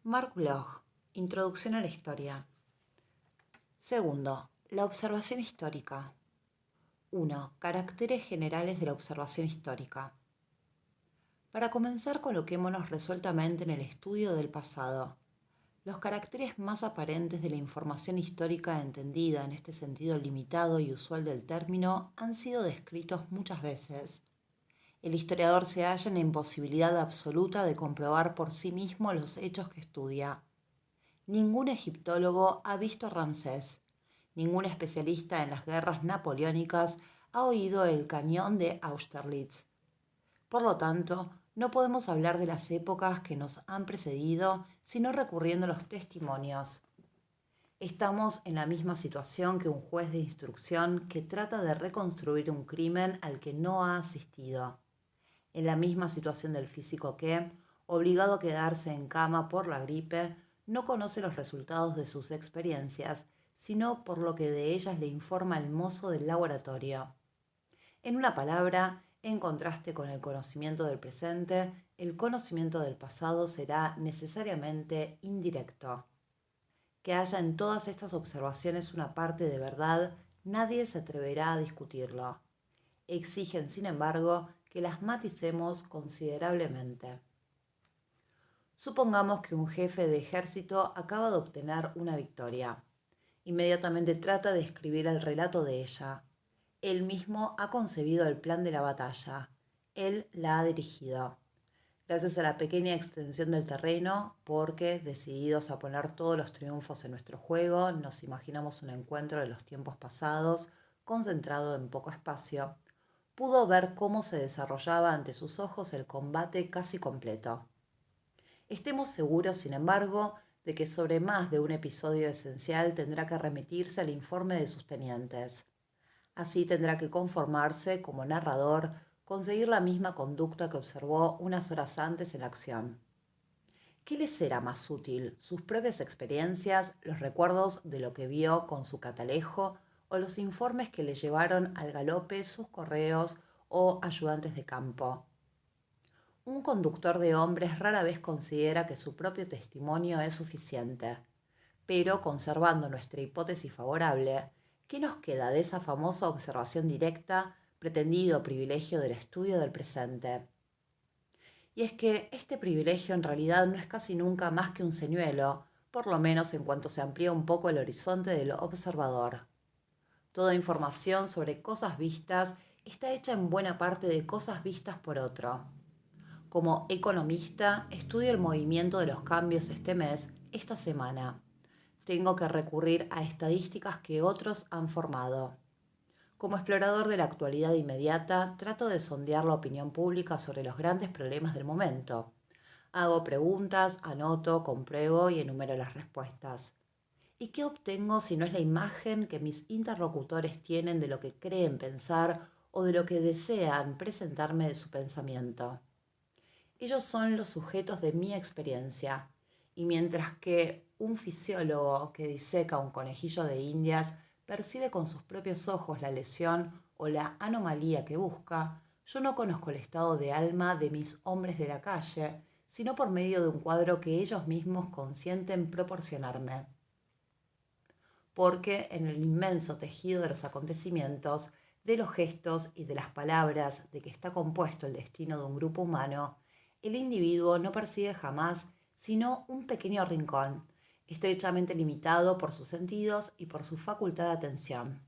Mark Bloch, Introducción a la Historia. Segundo, la observación histórica. 1. Caracteres generales de la observación histórica. Para comenzar, coloquémonos resueltamente en el estudio del pasado. Los caracteres más aparentes de la información histórica entendida en este sentido limitado y usual del término han sido descritos muchas veces. El historiador se halla en la imposibilidad absoluta de comprobar por sí mismo los hechos que estudia. Ningún egiptólogo ha visto a Ramsés. Ningún especialista en las guerras napoleónicas ha oído el cañón de Austerlitz. Por lo tanto, no podemos hablar de las épocas que nos han precedido sino recurriendo a los testimonios. Estamos en la misma situación que un juez de instrucción que trata de reconstruir un crimen al que no ha asistido. En la misma situación del físico que, obligado a quedarse en cama por la gripe, no conoce los resultados de sus experiencias, sino por lo que de ellas le informa el mozo del laboratorio. En una palabra, en contraste con el conocimiento del presente, el conocimiento del pasado será necesariamente indirecto. Que haya en todas estas observaciones una parte de verdad, nadie se atreverá a discutirlo. Exigen, sin embargo, que las maticemos considerablemente. Supongamos que un jefe de ejército acaba de obtener una victoria. Inmediatamente trata de escribir el relato de ella. Él mismo ha concebido el plan de la batalla. Él la ha dirigido. Gracias a la pequeña extensión del terreno, porque, decididos a poner todos los triunfos en nuestro juego, nos imaginamos un encuentro de los tiempos pasados, concentrado en poco espacio, pudo ver cómo se desarrollaba ante sus ojos el combate casi completo. Estemos seguros, sin embargo, de que sobre más de un episodio esencial tendrá que remitirse al informe de sus tenientes. Así tendrá que conformarse, como narrador, con seguir la misma conducta que observó unas horas antes en la acción. ¿Qué le será más útil? ¿Sus propias experiencias, los recuerdos de lo que vio con su catalejo o los informes que le llevaron al galope sus correos o ayudantes de campo? Un conductor de hombres rara vez considera que su propio testimonio es suficiente. Pero, conservando nuestra hipótesis favorable, ¿qué nos queda de esa famosa observación directa, pretendido privilegio del estudio del presente? Y es que este privilegio en realidad no es casi nunca más que un señuelo, por lo menos en cuanto se amplía un poco el horizonte del observador. Toda información sobre cosas vistas está hecha en buena parte de cosas vistas por otro. Como economista, estudio el movimiento de los cambios este mes, esta semana. Tengo que recurrir a estadísticas que otros han formado. Como explorador de la actualidad inmediata, trato de sondear la opinión pública sobre los grandes problemas del momento. Hago preguntas, anoto, compruebo y enumero las respuestas. ¿Y qué obtengo si no es la imagen que mis interlocutores tienen de lo que creen pensar o de lo que desean presentarme de su pensamiento? Ellos son los sujetos de mi experiencia, y mientras que un fisiólogo que diseca un conejillo de indias percibe con sus propios ojos la lesión o la anomalía que busca, yo no conozco el estado de alma de mis hombres de la calle, sino por medio de un cuadro que ellos mismos consienten proporcionarme. Porque en el inmenso tejido de los acontecimientos, de los gestos y de las palabras de que está compuesto el destino de un grupo humano, el individuo no percibe jamás sino un pequeño rincón, estrechamente limitado por sus sentidos y por su facultad de atención.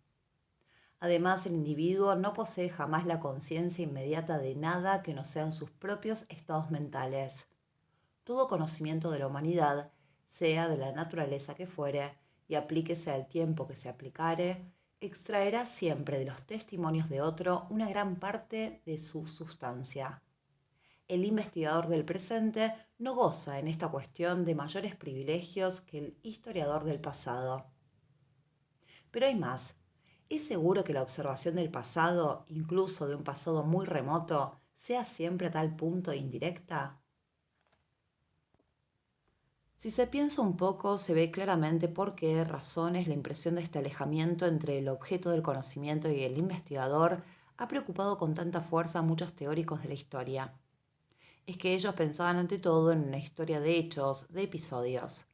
Además, el individuo no posee jamás la conciencia inmediata de nada que no sean sus propios estados mentales. Todo conocimiento de la humanidad, sea de la naturaleza que fuere, y aplíquese al tiempo que se aplicare, extraerá siempre de los testimonios de otro una gran parte de su sustancia. El investigador del presente no goza en esta cuestión de mayores privilegios que el historiador del pasado. Pero hay más. ¿Es seguro que la observación del pasado, incluso de un pasado muy remoto, sea siempre a tal punto indirecta? Si se piensa un poco, se ve claramente por qué razones la impresión de este alejamiento entre el objeto del conocimiento y el investigador ha preocupado con tanta fuerza a muchos teóricos de la historia. es que ellos pensaban ante todo en una historia de hechos, de episodios.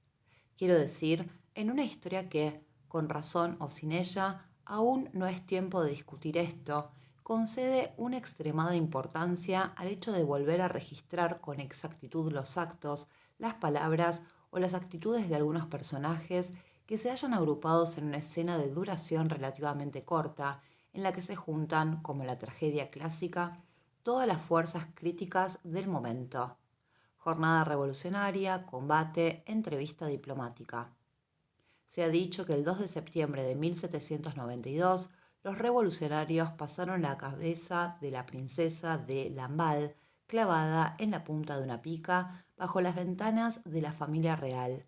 Quiero decir, en una historia que, con razón o sin ella, aún no es tiempo de discutir esto, concede una extremada importancia al hecho de volver a registrar con exactitud los actos, las palabras o las actitudes de algunos personajes que se hayan agrupados en una escena de duración relativamente corta, en la que se juntan, como la tragedia clásica, todas las fuerzas críticas del momento. Jornada revolucionaria, combate, entrevista diplomática. Se ha dicho que el 2 de septiembre de 1792 los revolucionarios pasaron la cabeza de la princesa de Lamballe clavada en la punta de una pica bajo las ventanas de la familia real.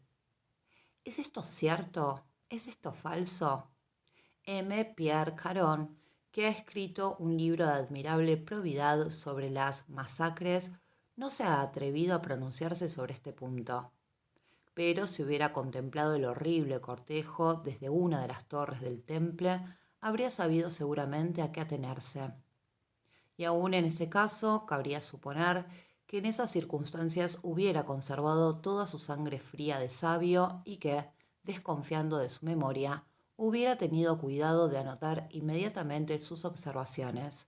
¿Es esto cierto? ¿Es esto falso? M. Pierre Caron, que ha escrito un libro de admirable probidad sobre las masacres, no se ha atrevido a pronunciarse sobre este punto. Pero si hubiera contemplado el horrible cortejo desde una de las torres del temple, habría sabido seguramente a qué atenerse. Y aún en ese caso, cabría suponer que en esas circunstancias hubiera conservado toda su sangre fría de sabio y que, desconfiando de su memoria, hubiera tenido cuidado de anotar inmediatamente sus observaciones.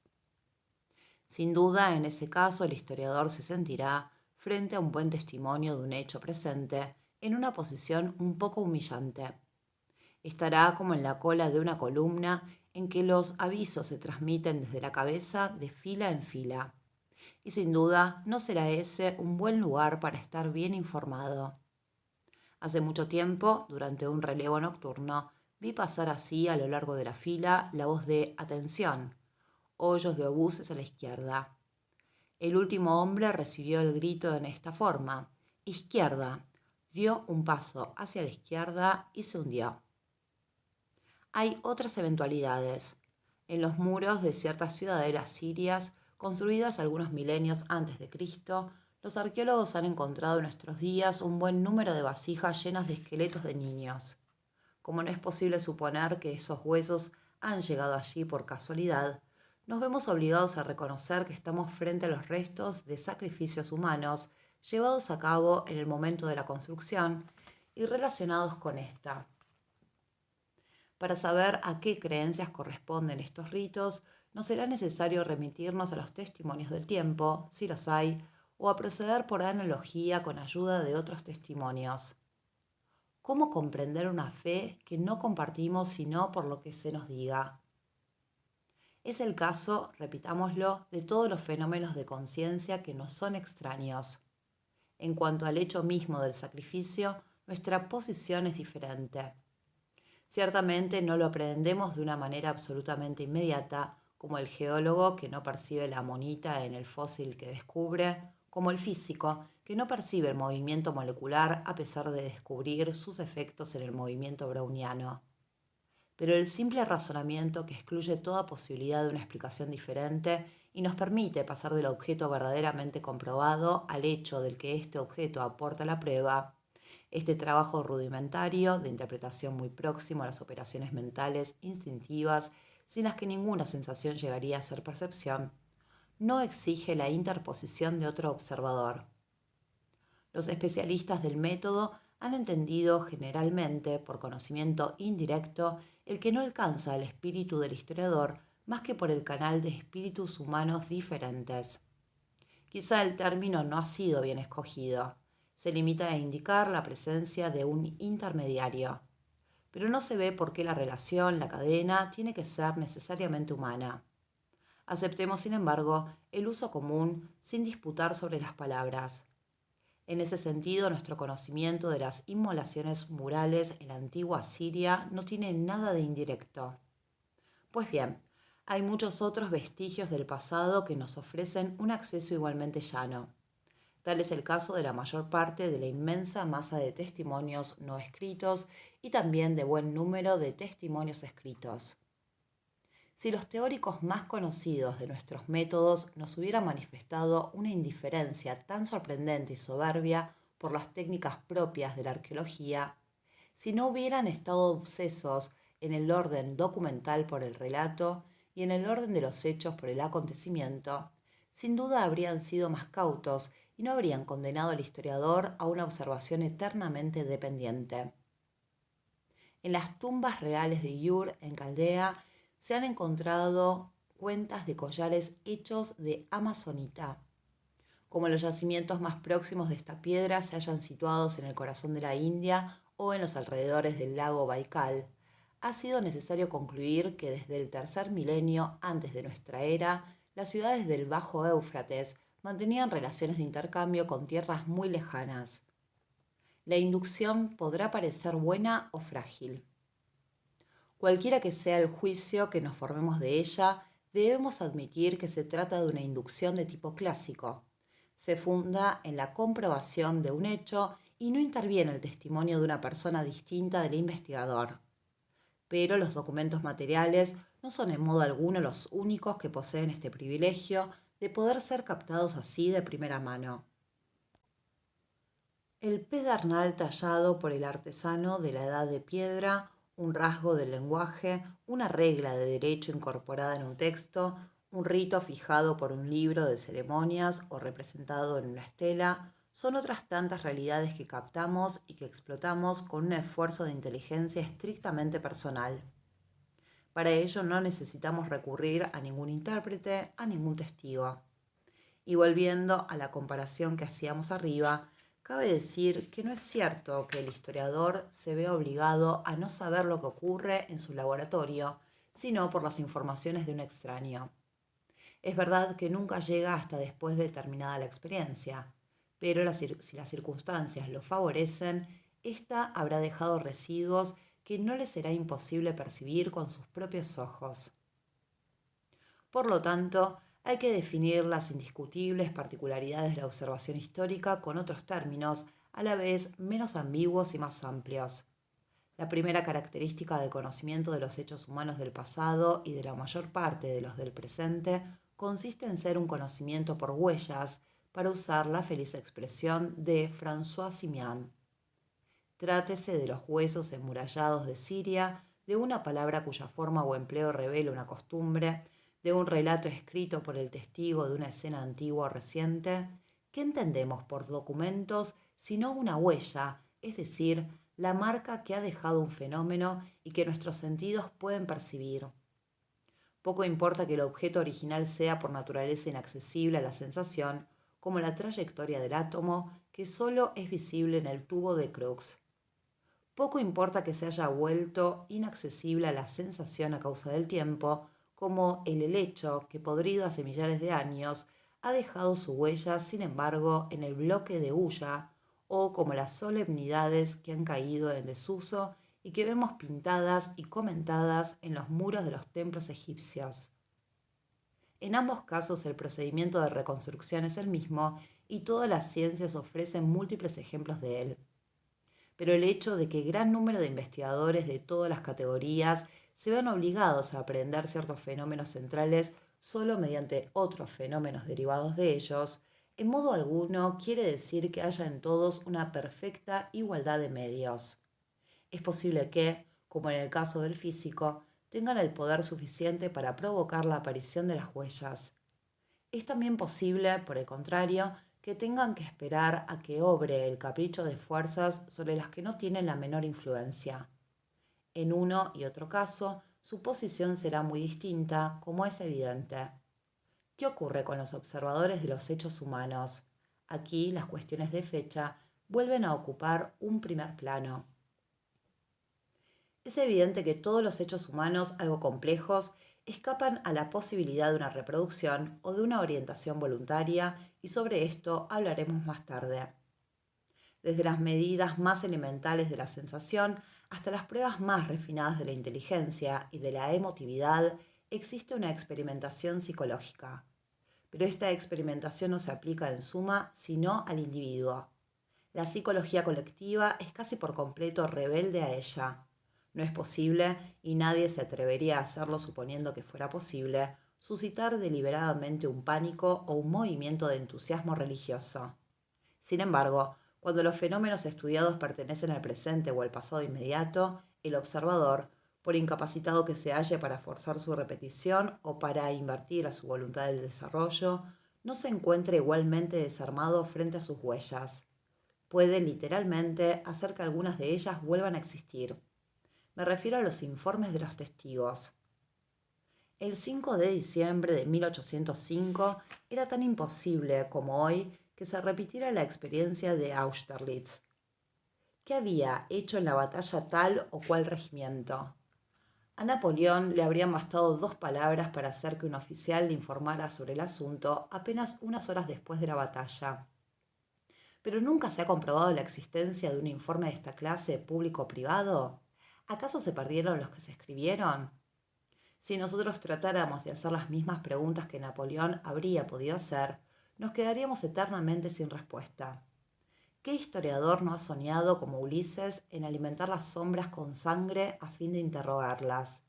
Sin duda, en ese caso, el historiador se sentirá, frente a un buen testimonio de un hecho presente, en una posición un poco humillante. Estará como en la cola de una columna en que los avisos se transmiten desde la cabeza de fila en fila. Y sin duda no será ese un buen lugar para estar bien informado. Hace mucho tiempo, durante un relevo nocturno, vi pasar así a lo largo de la fila la voz de «Atención», hoyos de obuses a la izquierda. El último hombre recibió el grito en esta forma: «Izquierda». Dio un paso hacia la izquierda y se hundió. Hay otras eventualidades. En los muros de ciertas ciudadelas sirias, construidas algunos milenios antes de Cristo, los arqueólogos han encontrado en nuestros días un buen número de vasijas llenas de esqueletos de niños. Como no es posible suponer que esos huesos han llegado allí por casualidad, nos vemos obligados a reconocer que estamos frente a los restos de sacrificios humanos llevados a cabo en el momento de la construcción y relacionados con esta. Para saber a qué creencias corresponden estos ritos, no será necesario remitirnos a los testimonios del tiempo, si los hay, o a proceder por analogía con ayuda de otros testimonios. ¿Cómo comprender una fe que no compartimos sino por lo que se nos diga? Es el caso, repitámoslo, de todos los fenómenos de conciencia que nos son extraños. En cuanto al hecho mismo del sacrificio, nuestra posición es diferente. Ciertamente no lo aprendemos de una manera absolutamente inmediata, como el geólogo que no percibe la amonita en el fósil que descubre, como el físico que no percibe el movimiento molecular a pesar de descubrir sus efectos en el movimiento browniano. Pero el simple razonamiento que excluye toda posibilidad de una explicación diferente y nos permite pasar del objeto verdaderamente comprobado al hecho del que este objeto aporta la prueba, este trabajo rudimentario de interpretación muy próximo a las operaciones mentales instintivas, sin las que ninguna sensación llegaría a ser percepción, no exige la interposición de otro observador. Los especialistas del método han entendido generalmente, por conocimiento indirecto, el que no alcanza al espíritu del historiador más que por el canal de espíritus humanos diferentes. Quizá el término no ha sido bien escogido. Se limita a indicar la presencia de un intermediario. Pero no se ve por qué la relación, la cadena, tiene que ser necesariamente humana. Aceptemos, sin embargo, el uso común sin disputar sobre las palabras. En ese sentido, nuestro conocimiento de las inmolaciones murales en la antigua Siria no tiene nada de indirecto. Pues bien, hay muchos otros vestigios del pasado que nos ofrecen un acceso igualmente llano. Tal es el caso de la mayor parte de la inmensa masa de testimonios no escritos y también de buen número de testimonios escritos. Si los teóricos más conocidos de nuestros métodos nos hubieran manifestado una indiferencia tan sorprendente y soberbia por las técnicas propias de la arqueología, si no hubieran estado obsesos en el orden documental por el relato y en el orden de los hechos por el acontecimiento, sin duda habrían sido más cautos y no habrían condenado al historiador a una observación eternamente dependiente. En las tumbas reales de Ur, en Caldea, se han encontrado cuentas de collares hechos de amazonita. Como los yacimientos más próximos de esta piedra se hallan situados en el corazón de la India o en los alrededores del lago Baikal, ha sido necesario concluir que desde el tercer milenio antes de nuestra era, las ciudades del Bajo Éufrates mantenían relaciones de intercambio con tierras muy lejanas. La inducción podrá parecer buena o frágil. Cualquiera que sea el juicio que nos formemos de ella, debemos admitir que se trata de una inducción de tipo clásico. Se funda en la comprobación de un hecho y no interviene el testimonio de una persona distinta del investigador. Pero los documentos materiales no son en modo alguno los únicos que poseen este privilegio de poder ser captados así de primera mano. El pedernal tallado por el artesano de la Edad de Piedra, un rasgo del lenguaje, una regla de derecho incorporada en un texto, un rito fijado por un libro de ceremonias o representado en una estela, son otras tantas realidades que captamos y que explotamos con un esfuerzo de inteligencia estrictamente personal. Para ello no necesitamos recurrir a ningún intérprete, a ningún testigo. Y volviendo a la comparación que hacíamos arriba, cabe decir que no es cierto que el historiador se vea obligado a no saber lo que ocurre en su laboratorio, sino por las informaciones de un extraño. Es verdad que nunca llega hasta después de terminada la experiencia, pero si las circunstancias lo favorecen, ésta habrá dejado residuos que no le será imposible percibir con sus propios ojos. Por lo tanto, hay que definir las indiscutibles particularidades de la observación histórica con otros términos, a la vez menos ambiguos y más amplios. La primera característica del conocimiento de los hechos humanos del pasado y de la mayor parte de los del presente consiste en ser un conocimiento por huellas, para usar la feliz expresión de François Simian. Trátese de los huesos enmurallados de Siria, de una palabra cuya forma o empleo revela una costumbre, de un relato escrito por el testigo de una escena antigua o reciente. ¿Qué entendemos por documentos sino una huella, es decir, la marca que ha dejado un fenómeno y que nuestros sentidos pueden percibir? Poco importa que el objeto original sea por naturaleza inaccesible a la sensación, como la trayectoria del átomo, que solo es visible en el tubo de Crookes. Poco importa que se haya vuelto inaccesible a la sensación a causa del tiempo, como el helecho, que podrido hace millares de años, ha dejado su huella, sin embargo, en el bloque de hulla, o como las solemnidades que han caído en desuso y que vemos pintadas y comentadas en los muros de los templos egipcios. En ambos casos el procedimiento de reconstrucción es el mismo y todas las ciencias ofrecen múltiples ejemplos de él. Pero el hecho de que gran número de investigadores de todas las categorías se vean obligados a aprender ciertos fenómenos centrales solo mediante otros fenómenos derivados de ellos, en modo alguno quiere decir que haya en todos una perfecta igualdad de medios. Es posible que, como en el caso del físico, tengan el poder suficiente para provocar la aparición de las huellas. Es también posible, por el contrario, que tengan que esperar a que obre el capricho de fuerzas sobre las que no tienen la menor influencia. En uno y otro caso, su posición será muy distinta, como es evidente. ¿Qué ocurre con los observadores de los hechos humanos? Aquí las cuestiones de fecha vuelven a ocupar un primer plano. Es evidente que todos los hechos humanos, algo complejos, escapan a la posibilidad de una reproducción o de una orientación voluntaria, y sobre esto hablaremos más tarde. Desde las medidas más elementales de la sensación hasta las pruebas más refinadas de la inteligencia y de la emotividad, existe una experimentación psicológica. Pero esta experimentación no se aplica en suma sino al individuo. La psicología colectiva es casi por completo rebelde a ella. No es posible, y nadie se atrevería a hacerlo suponiendo que fuera posible, suscitar deliberadamente un pánico o un movimiento de entusiasmo religioso. Sin embargo, cuando los fenómenos estudiados pertenecen al presente o al pasado inmediato, el observador, por incapacitado que se halle para forzar su repetición o para invertir a su voluntad el desarrollo, no se encuentra igualmente desarmado frente a sus huellas. Puede literalmente hacer que algunas de ellas vuelvan a existir. Me refiero a los informes de los testigos. El 5 de diciembre de 1805 era tan imposible como hoy que se repitiera la experiencia de Austerlitz. ¿Qué había hecho en la batalla tal o cual regimiento? A Napoleón le habrían bastado 2 palabras para hacer que un oficial le informara sobre el asunto apenas unas horas después de la batalla. ¿Pero nunca se ha comprobado la existencia de un informe de esta clase, público o privado? ¿Acaso se perdieron los que se escribieron? Si nosotros tratáramos de hacer las mismas preguntas que Napoleón habría podido hacer, nos quedaríamos eternamente sin respuesta. ¿Qué historiador no ha soñado, como Ulises, en alimentar las sombras con sangre a fin de interrogarlas?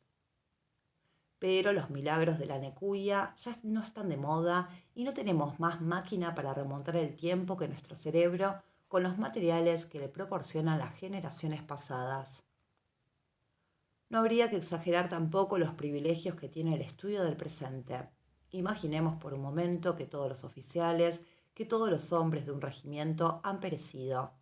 Pero los milagros de la necuya ya no están de moda y no tenemos más máquina para remontar el tiempo que nuestro cerebro con los materiales que le proporcionan las generaciones pasadas. No habría que exagerar tampoco los privilegios que tiene el estudio del presente. Imaginemos por un momento que todos los oficiales, que todos los hombres de un regimiento han perecido.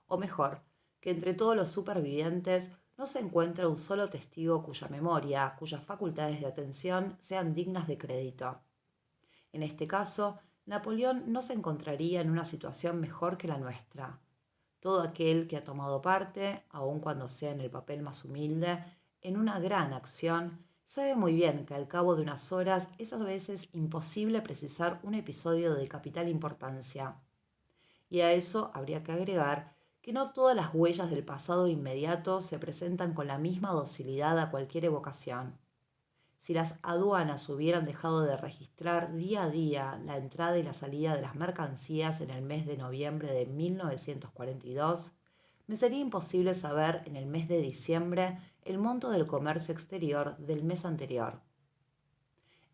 O mejor, que entre todos los supervivientes no se encuentra un solo testigo cuya memoria, cuyas facultades de atención sean dignas de crédito. En este caso, Napoleón no se encontraría en una situación mejor que la nuestra. Todo aquel que ha tomado parte, aun cuando sea en el papel más humilde, en una gran acción, sabe muy bien que al cabo de unas horas es a veces imposible precisar un episodio de capital importancia. Y a eso habría que agregar que no todas las huellas del pasado inmediato se presentan con la misma docilidad a cualquier evocación. Si las aduanas hubieran dejado de registrar día a día la entrada y la salida de las mercancías en el mes de noviembre de 1942, me sería imposible saber en el mes de diciembre el monto del comercio exterior del mes anterior.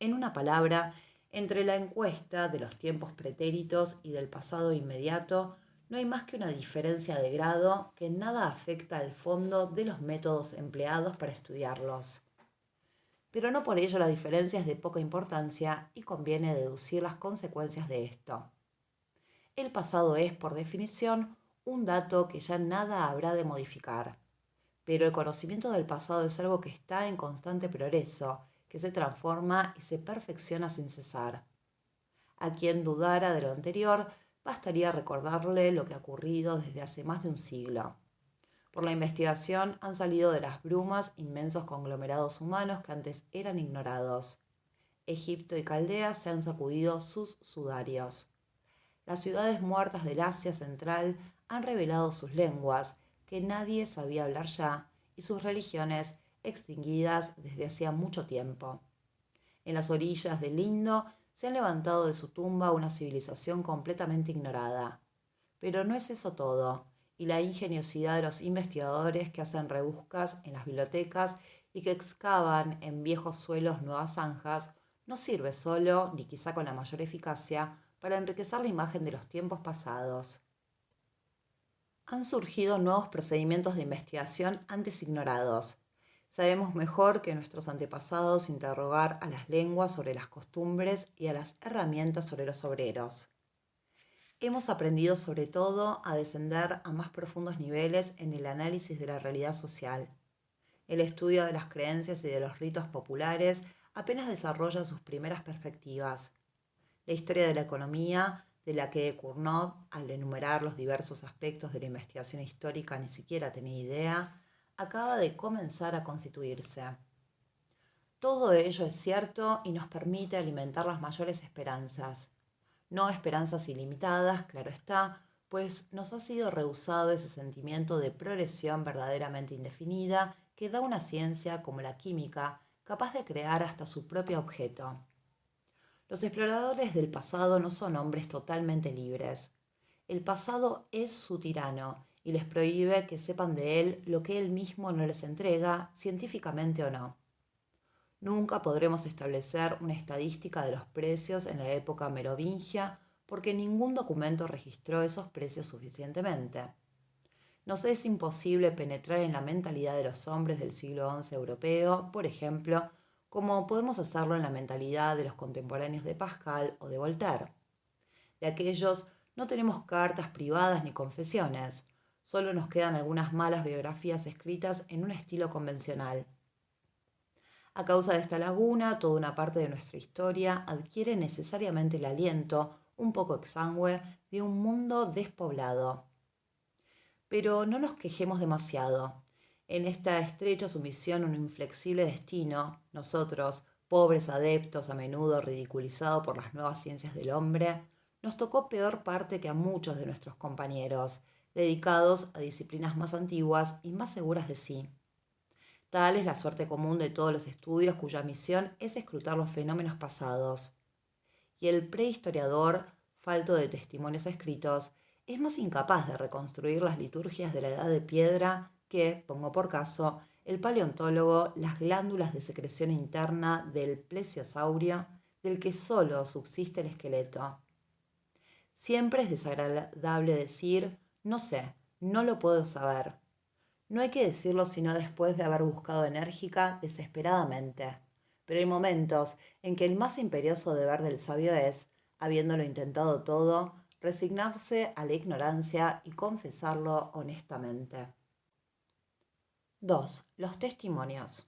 En una palabra, entre la encuesta de los tiempos pretéritos y del pasado inmediato, no hay más que una diferencia de grado que en nada afecta al fondo de los métodos empleados para estudiarlos. Pero no por ello la diferencia es de poca importancia y conviene deducir las consecuencias de esto. El pasado es, por definición, un dato que ya nada habrá de modificar. Pero el conocimiento del pasado es algo que está en constante progreso, que se transforma y se perfecciona sin cesar. A quien dudara de lo anterior, bastaría recordarle lo que ha ocurrido desde hace más de un siglo. Por la investigación han salido de las brumas inmensos conglomerados humanos que antes eran ignorados. Egipto y Caldea se han sacudido sus sudarios. Las ciudades muertas del Asia Central han revelado sus lenguas, que nadie sabía hablar ya, y sus religiones extinguidas desde hacía mucho tiempo. En las orillas del Indo se han levantado de su tumba una civilización completamente ignorada. Pero no es eso todo, y la ingeniosidad de los investigadores que hacen rebuscas en las bibliotecas y que excavan en viejos suelos nuevas zanjas no sirve solo, ni quizá con la mayor eficacia, para enriquecer la imagen de los tiempos pasados. Han surgido nuevos procedimientos de investigación antes ignorados. Sabemos mejor que nuestros antepasados interrogar a las lenguas sobre las costumbres y a las herramientas sobre los obreros. Hemos aprendido sobre todo a descender a más profundos niveles en el análisis de la realidad social. El estudio de las creencias y de los ritos populares apenas desarrolla sus primeras perspectivas. La historia de la economía, de la que Cournot, al enumerar los diversos aspectos de la investigación histórica, ni siquiera tenía idea, acaba de comenzar a constituirse. Todo ello es cierto y nos permite alimentar las mayores esperanzas. No esperanzas ilimitadas, claro está, pues nos ha sido rehusado ese sentimiento de progresión verdaderamente indefinida que da una ciencia como la química, capaz de crear hasta su propio objeto. Los exploradores del pasado no son hombres totalmente libres. El pasado es su tirano y les prohíbe que sepan de él lo que él mismo no les entrega, científicamente o no. Nunca podremos establecer una estadística de los precios en la época merovingia porque ningún documento registró esos precios suficientemente. Nos es imposible penetrar en la mentalidad de los hombres del siglo XI europeo, por ejemplo, como podemos hacerlo en la mentalidad de los contemporáneos de Pascal o de Voltaire. De aquellos no tenemos cartas privadas ni confesiones, solo nos quedan algunas malas biografías escritas en un estilo convencional. A causa de esta laguna, toda una parte de nuestra historia adquiere necesariamente el aliento, un poco exangüe, de un mundo despoblado. Pero no nos quejemos demasiado. En esta estrecha sumisión a un inflexible destino, nosotros, pobres adeptos a menudo ridiculizados por las nuevas ciencias del hombre, nos tocó peor parte que a muchos de nuestros compañeros, dedicados a disciplinas más antiguas y más seguras de sí. Tal es la suerte común de todos los estudios cuya misión es escrutar los fenómenos pasados. Y el prehistoriador, falto de testimonios escritos, es más incapaz de reconstruir las liturgias de la Edad de Piedra que, pongo por caso, el paleontólogo las glándulas de secreción interna del plesiosaurio, del que solo subsiste el esqueleto. Siempre es desagradable decir, no sé, no lo puedo saber. No hay que decirlo sino después de haber buscado enérgica, desesperadamente. Pero hay momentos en que el más imperioso deber del sabio es, habiéndolo intentado todo, resignarse a la ignorancia y confesarlo honestamente. 2. Los testimonios.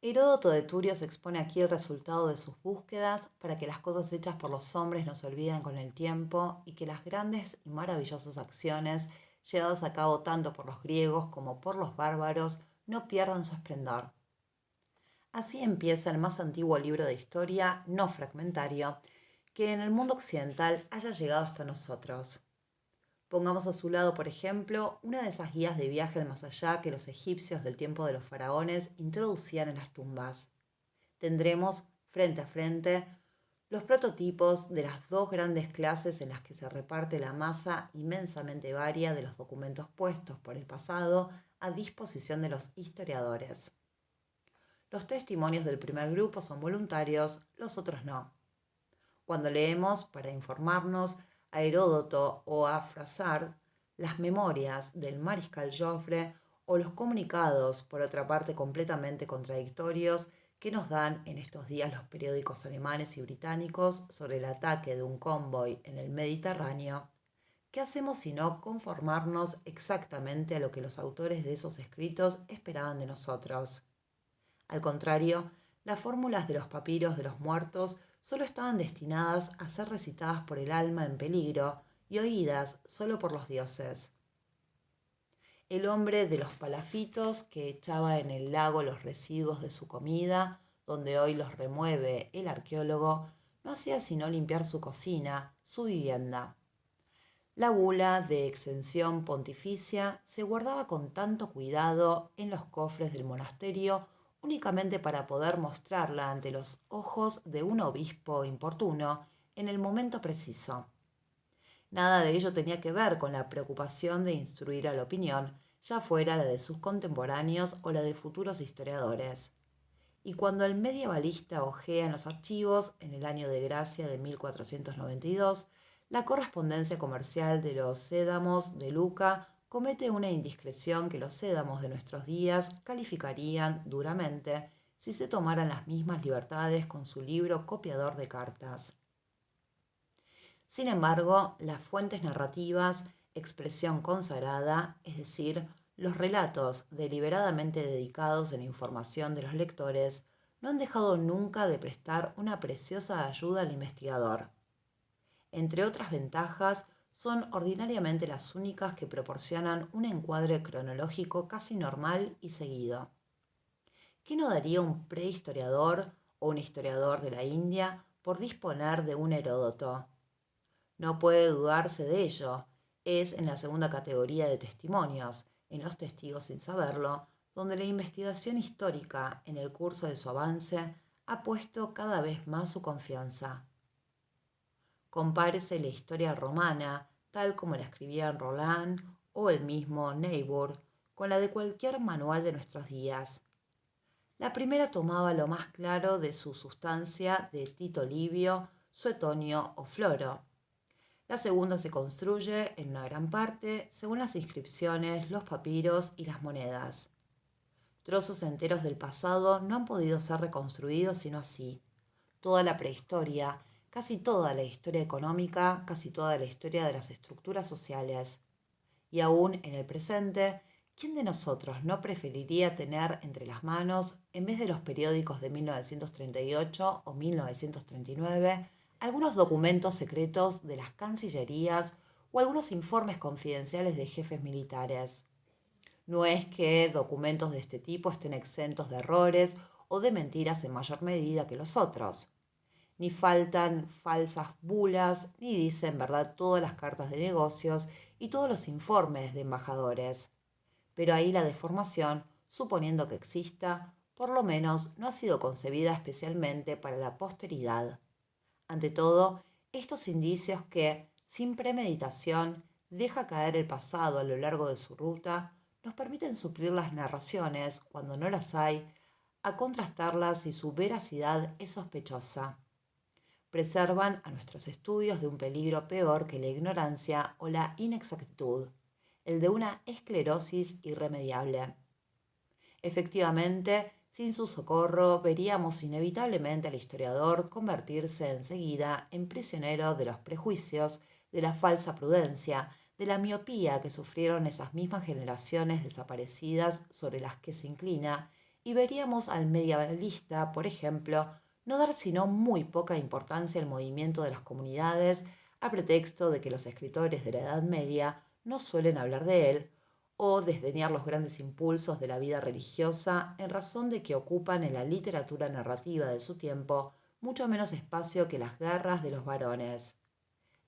Heródoto de Turios expone aquí el resultado de sus búsquedas para que las cosas hechas por los hombres no se olviden con el tiempo y que las grandes y maravillosas acciones llevadas a cabo tanto por los griegos como por los bárbaros no pierdan su esplendor. Así empieza el más antiguo libro de historia, no fragmentario, que en el mundo occidental haya llegado hasta nosotros. Pongamos a su lado, por ejemplo, una de esas guías de viaje al más allá que los egipcios del tiempo de los faraones introducían en las tumbas. Tendremos, frente a frente, los prototipos de las dos grandes clases en las que se reparte la masa inmensamente varia de los documentos puestos por el pasado a disposición de los historiadores. Los testimonios del primer grupo son voluntarios, los otros no. Cuando leemos, para informarnos, a Heródoto o a Froissart, las memorias del mariscal Joffre o los comunicados, por otra parte completamente contradictorios, que nos dan en estos días los periódicos alemanes y británicos sobre el ataque de un convoy en el Mediterráneo, ¿qué hacemos sino conformarnos exactamente a lo que los autores de esos escritos esperaban de nosotros? Al contrario, las fórmulas de los papiros de los muertos solo estaban destinadas a ser recitadas por el alma en peligro y oídas solo por los dioses. El hombre de los palafitos que echaba en el lago los residuos de su comida, donde hoy los remueve el arqueólogo, no hacía sino limpiar su cocina, su vivienda. La bula de exención pontificia se guardaba con tanto cuidado en los cofres del monasterio únicamente para poder mostrarla ante los ojos de un obispo importuno en el momento preciso. Nada de ello tenía que ver con la preocupación de instruir a la opinión, ya fuera la de sus contemporáneos o la de futuros historiadores. Y cuando el medievalista hojea en los archivos, en el año de gracia de 1492, la correspondencia comercial de los Sédamos de Luca comete una indiscreción que los Sédamos de nuestros días calificarían duramente si se tomaran las mismas libertades con su libro copiador de cartas. Sin embargo, las fuentes narrativas, expresión consagrada, es decir, los relatos deliberadamente dedicados a la información de los lectores, no han dejado nunca de prestar una preciosa ayuda al investigador. Entre otras ventajas, son ordinariamente las únicas que proporcionan un encuadre cronológico casi normal y seguido. ¿Qué no daría un prehistoriador o un historiador de la India por disponer de un Heródoto? No puede dudarse de ello. Es en la segunda categoría de testimonios, en los testigos sin saberlo, donde la investigación histórica, en el curso de su avance, ha puesto cada vez más su confianza. Compárese la historia romana, tal como la escribían Roland o el mismo Niebuhr, con la de cualquier manual de nuestros días. La primera tomaba lo más claro de su sustancia de Tito Livio, Suetonio o Floro. La segunda se construye, en una gran parte, según las inscripciones, los papiros y las monedas. Trozos enteros del pasado no han podido ser reconstruidos sino así. Toda la prehistoria, casi toda la historia económica, casi toda la historia de las estructuras sociales. Y aún en el presente, ¿quién de nosotros no preferiría tener entre las manos, en vez de los periódicos de 1938 o 1939, algunos documentos secretos de las cancillerías o algunos informes confidenciales de jefes militares? No es que documentos de este tipo estén exentos de errores o de mentiras en mayor medida que los otros. Ni faltan falsas bulas, ni dicen verdad todas las cartas de negocios y todos los informes de embajadores. Pero ahí la deformación, suponiendo que exista, por lo menos no ha sido concebida especialmente para la posteridad. Ante todo, estos indicios que, sin premeditación, deja caer el pasado a lo largo de su ruta, nos permiten suplir las narraciones, cuando no las hay, a contrastarlas si su veracidad es sospechosa. Preservan a nuestros estudios de un peligro peor que la ignorancia o la inexactitud, el de una esclerosis irremediable. Efectivamente, sin su socorro, veríamos inevitablemente al historiador convertirse enseguida en prisionero de los prejuicios, de la falsa prudencia, de la miopía que sufrieron esas mismas generaciones desaparecidas sobre las que se inclina, y veríamos al medievalista, por ejemplo, no dar sino muy poca importancia al movimiento de las comunidades, a pretexto de que los escritores de la Edad Media no suelen hablar de él, o desdeñar los grandes impulsos de la vida religiosa en razón de que ocupan en la literatura narrativa de su tiempo mucho menos espacio que las garras de los varones.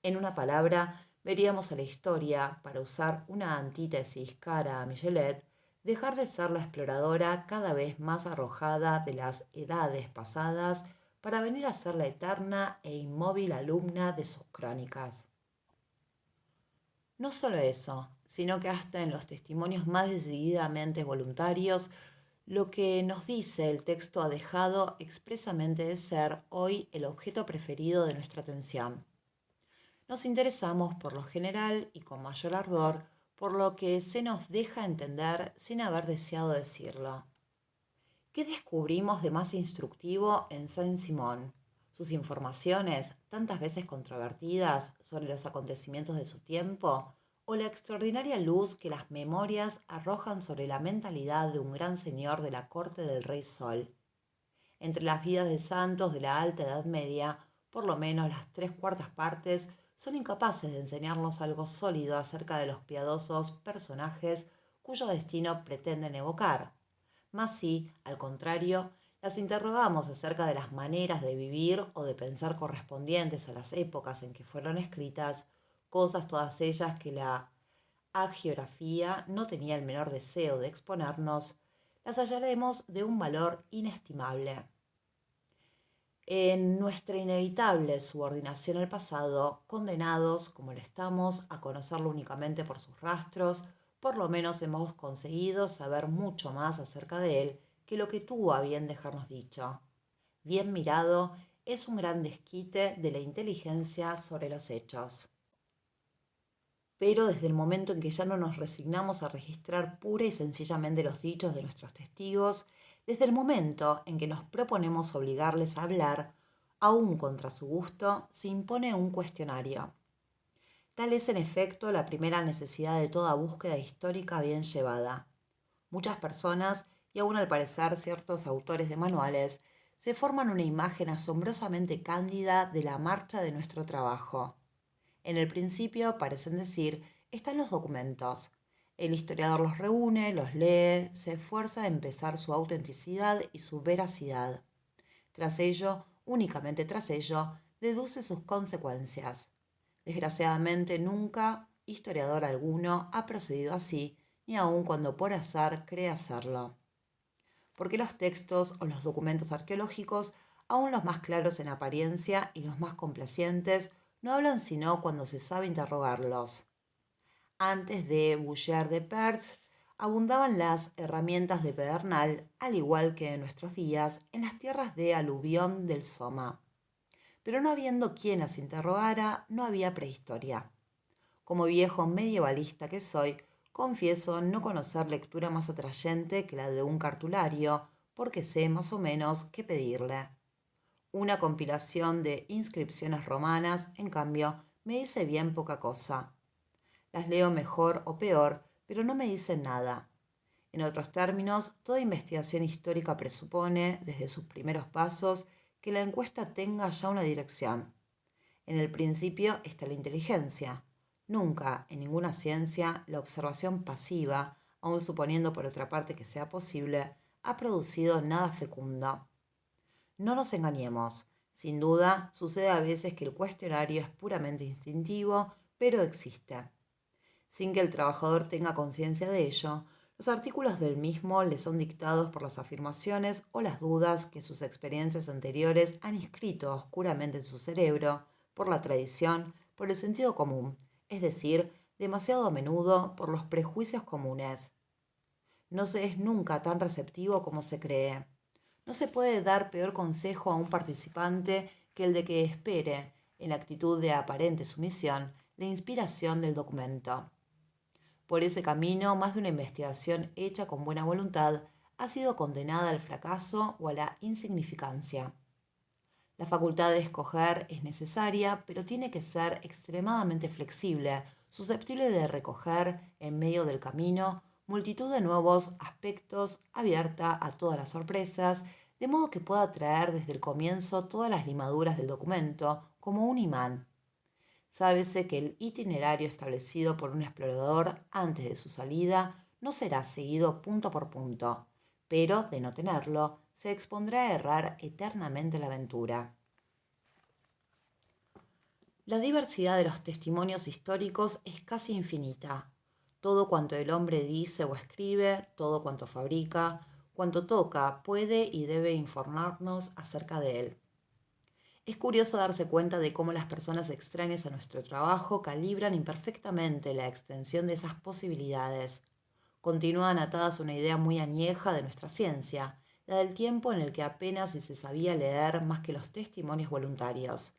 En una palabra, veríamos a la historia, para usar una antítesis cara a Michelet, dejar de ser la exploradora cada vez más arrojada de las edades pasadas para venir a ser la eterna e inmóvil alumna de sus crónicas. No solo eso, sino que hasta en los testimonios más decididamente voluntarios, lo que nos dice el texto ha dejado expresamente de ser hoy el objeto preferido de nuestra atención. Nos interesamos por lo general y con mayor ardor por lo que se nos deja entender sin haber deseado decirlo. ¿Qué descubrimos de más instructivo en Saint-Simon? Sus informaciones, tantas veces controvertidas, sobre los acontecimientos de su tiempo, o la extraordinaria luz que las memorias arrojan sobre la mentalidad de un gran señor de la corte del Rey Sol. Entre las vidas de santos de la Alta Edad Media, por lo menos las 3/4 partes son incapaces de enseñarnos algo sólido acerca de los piadosos personajes cuyo destino pretenden evocar. Mas sí, al contrario, las interrogamos acerca de las maneras de vivir o de pensar correspondientes a las épocas en que fueron escritas, cosas todas ellas que la hagiografía no tenía el menor deseo de exponernos, las hallaremos de un valor inestimable. En nuestra inevitable subordinación al pasado, condenados, como lo estamos, a conocerlo únicamente por sus rastros, por lo menos hemos conseguido saber mucho más acerca de él que lo que tuvo a bien dejarnos dicho. Bien mirado, es un gran desquite de la inteligencia sobre los hechos. Pero desde el momento en que ya no nos resignamos a registrar pura y sencillamente los dichos de nuestros testigos, desde el momento en que nos proponemos obligarles a hablar, aún contra su gusto, se impone un cuestionario. Tal es en efecto la primera necesidad de toda búsqueda histórica bien llevada. Muchas personas, y aún al parecer ciertos autores de manuales, se forman una imagen asombrosamente cándida de la marcha de nuestro trabajo. En el principio, parecen decir, están los documentos. El historiador los reúne, los lee, se esfuerza en pesar su autenticidad y su veracidad. Tras ello, únicamente tras ello, deduce sus consecuencias. Desgraciadamente, nunca historiador alguno ha procedido así, ni aun cuando por azar cree hacerlo. Porque los textos o los documentos arqueológicos, aun los más claros en apariencia y los más complacientes, no hablan sino cuando se sabe interrogarlos. Antes de Boucher de Perth, abundaban las herramientas de pedernal, al igual que en nuestros días, en las tierras de aluvión del Soma. Pero no habiendo quien las interrogara, no había prehistoria. Como viejo medievalista que soy, confieso no conocer lectura más atrayente que la de un cartulario, porque sé más o menos qué pedirle. Una compilación de inscripciones romanas, en cambio, me dice bien poca cosa. Las leo mejor o peor, pero no me dicen nada. En otros términos, toda investigación histórica presupone, desde sus primeros pasos, que la encuesta tenga ya una dirección. En el principio está la inteligencia. Nunca, en ninguna ciencia, la observación pasiva, aun suponiendo por otra parte que sea posible, ha producido nada fecundo. No nos engañemos. Sin duda, sucede a veces que el cuestionario es puramente instintivo, pero existe. Sin que el trabajador tenga conciencia de ello, los artículos del mismo le son dictados por las afirmaciones o las dudas que sus experiencias anteriores han inscrito oscuramente en su cerebro, por la tradición, por el sentido común, es decir, demasiado a menudo por los prejuicios comunes. No se es nunca tan receptivo como se cree. No se puede dar peor consejo a un participante que el de que espere, en actitud de aparente sumisión, la inspiración del documento. Por ese camino, más de una investigación hecha con buena voluntad ha sido condenada al fracaso o a la insignificancia. La facultad de escoger es necesaria, pero tiene que ser extremadamente flexible, susceptible de recoger, en medio del camino, multitud de nuevos aspectos, abierta a todas las sorpresas, de modo que pueda atraer desde el comienzo todas las limaduras del documento, como un imán. Sábese que el itinerario establecido por un explorador antes de su salida no será seguido punto por punto, pero, de no tenerlo, se expondrá a errar eternamente la aventura. La diversidad de los testimonios históricos es casi infinita. Todo cuanto el hombre dice o escribe, todo cuanto fabrica, cuanto toca, puede y debe informarnos acerca de él. Es curioso darse cuenta de cómo las personas extrañas a nuestro trabajo calibran imperfectamente la extensión de esas posibilidades. Continúan atadas a una idea muy añeja de nuestra ciencia, la del tiempo en el que apenas si se sabía leer más que los testimonios voluntarios,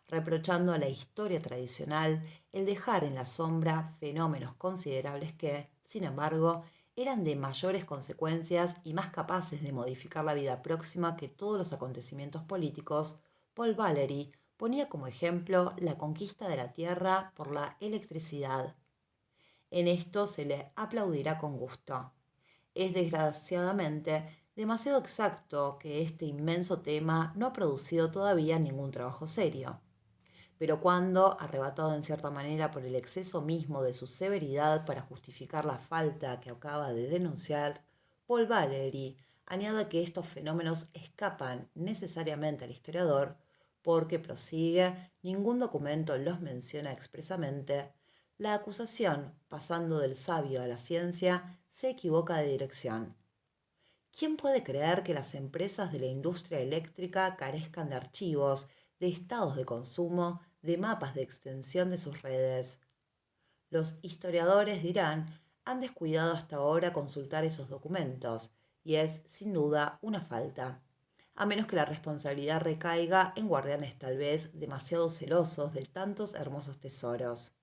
reprochando a la historia tradicional el dejar en la sombra fenómenos considerables que, sin embargo, eran de mayores consecuencias y más capaces de modificar la vida próxima que todos los acontecimientos políticos. Paul Valéry ponía como ejemplo la conquista de la Tierra por la electricidad. En esto se le aplaudirá con gusto. Es desgraciadamente demasiado exacto que este inmenso tema no ha producido todavía ningún trabajo serio. Pero cuando, arrebatado en cierta manera por el exceso mismo de su severidad para justificar la falta que acaba de denunciar, Paul Valéry añade que estos fenómenos escapan necesariamente al historiador porque, prosigue, ningún documento los menciona expresamente. La acusación, pasando del sabio a la ciencia, se equivoca de dirección. ¿Quién puede creer que las empresas de la industria eléctrica carezcan de archivos, de estados de consumo, de mapas de extensión de sus redes? Los historiadores dirán, han descuidado hasta ahora consultar esos documentos, y es, sin duda, una falta, a menos que la responsabilidad recaiga en guardianes tal vez demasiado celosos de tantos hermosos tesoros.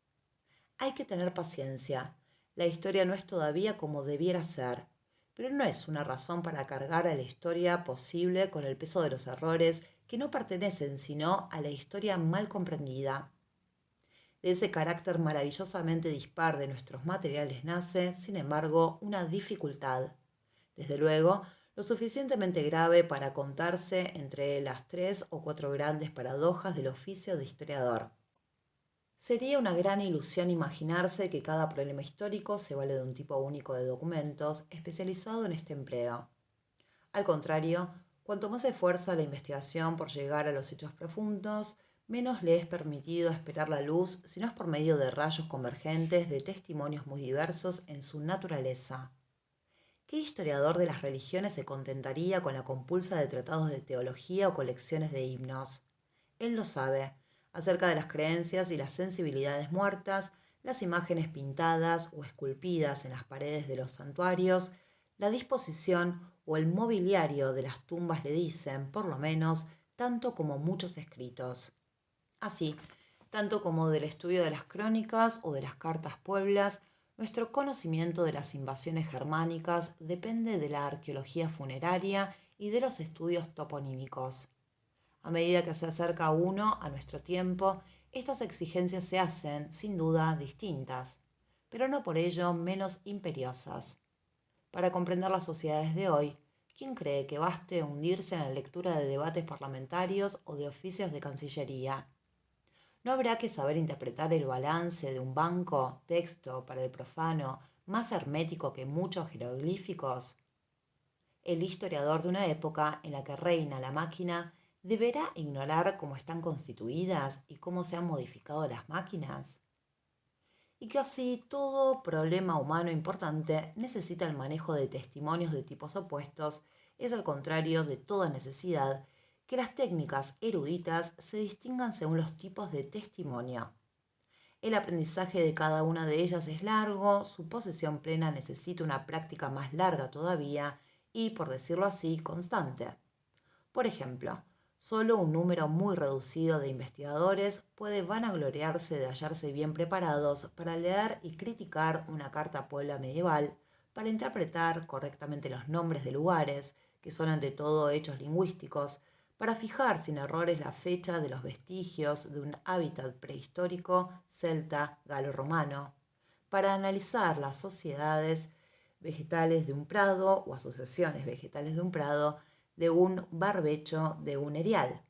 Hay que tener paciencia. La historia no es todavía como debiera ser, pero no es una razón para cargar a la historia posible con el peso de los errores que no pertenecen sino a la historia mal comprendida. De ese carácter maravillosamente dispar de nuestros materiales nace, sin embargo, una dificultad. Desde luego, lo suficientemente grave para contarse entre las 3 o 4 grandes paradojas del oficio de historiador. Sería una gran ilusión imaginarse que cada problema histórico se vale de un tipo único de documentos especializado en este empleo. Al contrario, cuanto más se esfuerza la investigación por llegar a los hechos profundos, menos le es permitido esperar la luz si no es por medio de rayos convergentes de testimonios muy diversos en su naturaleza. ¿Qué historiador de las religiones se contentaría con la compulsa de tratados de teología o colecciones de himnos? Él lo sabe, acerca de las creencias y las sensibilidades muertas, las imágenes pintadas o esculpidas en las paredes de los santuarios, la disposición o el mobiliario de las tumbas le dicen, por lo menos, tanto como muchos escritos. Así, tanto como del estudio de las crónicas o de las cartas pueblas, nuestro conocimiento de las invasiones germánicas depende de la arqueología funeraria y de los estudios toponímicos. A medida que se acerca uno a nuestro tiempo, estas exigencias se hacen, sin duda, distintas, pero no por ello menos imperiosas. Para comprender las sociedades de hoy, ¿quién cree que baste hundirse en la lectura de debates parlamentarios o de oficios de Cancillería? ¿No habrá que saber interpretar el balance de un banco, texto para el profano, más hermético que muchos jeroglíficos? El historiador de una época en la que reina la máquina deberá ignorar cómo están constituidas y cómo se han modificado las máquinas. Y que así todo problema humano importante necesita el manejo de testimonios de tipos opuestos, es al contrario de toda necesidad que las técnicas eruditas se distingan según los tipos de testimonio. El aprendizaje de cada una de ellas es largo, su posesión plena necesita una práctica más larga todavía y, por decirlo así, constante. Por ejemplo, solo un número muy reducido de investigadores puede vanagloriarse de hallarse bien preparados para leer y criticar una carta puebla medieval, para interpretar correctamente los nombres de lugares, que son ante todo hechos lingüísticos, para fijar sin errores la fecha de los vestigios de un hábitat prehistórico celta galo-romano, para analizar las sociedades vegetales de un prado o asociaciones vegetales de un prado, de un barbecho, de un erial.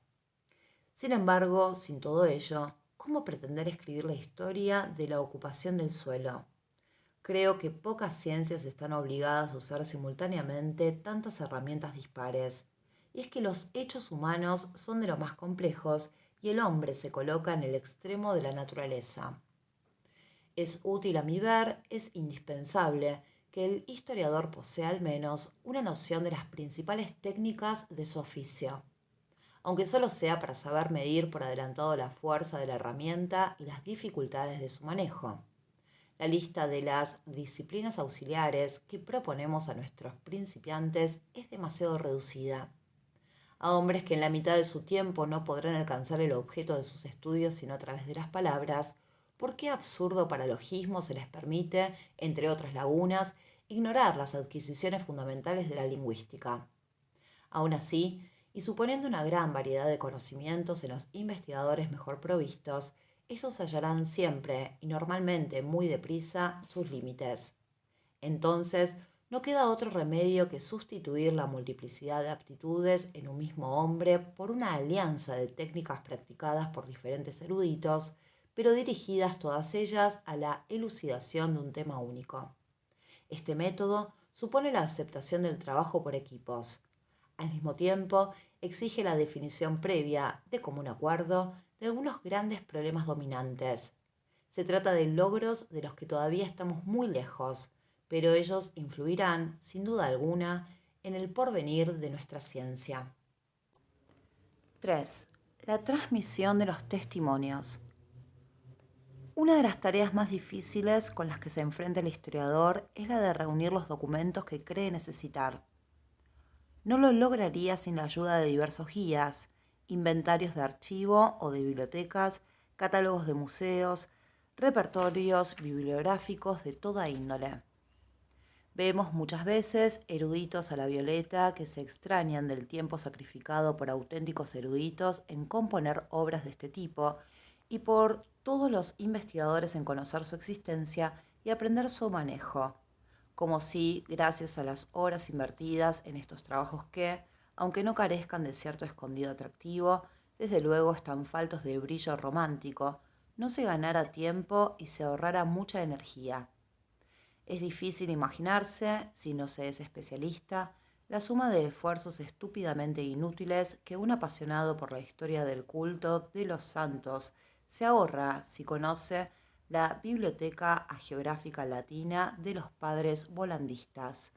Sin embargo, sin todo ello, ¿cómo pretender escribir la historia de la ocupación del suelo? Creo que pocas ciencias están obligadas a usar simultáneamente tantas herramientas dispares. Y es que los hechos humanos son de lo más complejos y el hombre se coloca en el extremo de la naturaleza. Es útil a mi ver, es indispensable que el historiador posea al menos una noción de las principales técnicas de su oficio, aunque solo sea para saber medir por adelantado la fuerza de la herramienta y las dificultades de su manejo. La lista de las disciplinas auxiliares que proponemos a nuestros principiantes es demasiado reducida. A hombres que en la mitad de su tiempo no podrán alcanzar el objeto de sus estudios sino a través de las palabras, ¿por qué absurdo paralogismo se les permite, entre otras lagunas, ignorar las adquisiciones fundamentales de la lingüística? Aún así, y suponiendo una gran variedad de conocimientos en los investigadores mejor provistos, estos hallarán siempre y normalmente muy deprisa sus límites. Entonces, no queda otro remedio que sustituir la multiplicidad de aptitudes en un mismo hombre por una alianza de técnicas practicadas por diferentes eruditos, pero dirigidas todas ellas a la elucidación de un tema único. Este método supone la aceptación del trabajo por equipos. Al mismo tiempo, exige la definición previa, de común acuerdo, de algunos grandes problemas dominantes. Se trata de logros de los que todavía estamos muy lejos, pero ellos influirán, sin duda alguna, en el porvenir de nuestra ciencia. 3. La transmisión de los testimonios. Una de las tareas más difíciles con las que se enfrenta el historiador es la de reunir los documentos que cree necesitar. No lo lograría sin la ayuda de diversos guías, inventarios de archivo o de bibliotecas, catálogos de museos, repertorios bibliográficos de toda índole. Vemos muchas veces eruditos a la violeta que se extrañan del tiempo sacrificado por auténticos eruditos en componer obras de este tipo y por todos los investigadores en conocer su existencia y aprender su manejo, como si, gracias a las horas invertidas en estos trabajos que, aunque no carezcan de cierto escondido atractivo, desde luego están faltos de brillo romántico, no se ganara tiempo y se ahorrara mucha energía. Es difícil imaginarse, si no se es especialista, la suma de esfuerzos estúpidamente inútiles que un apasionado por la historia del culto de los santos se ahorra si conoce la Biblioteca Hagiográfica Latina de los padres volandistas.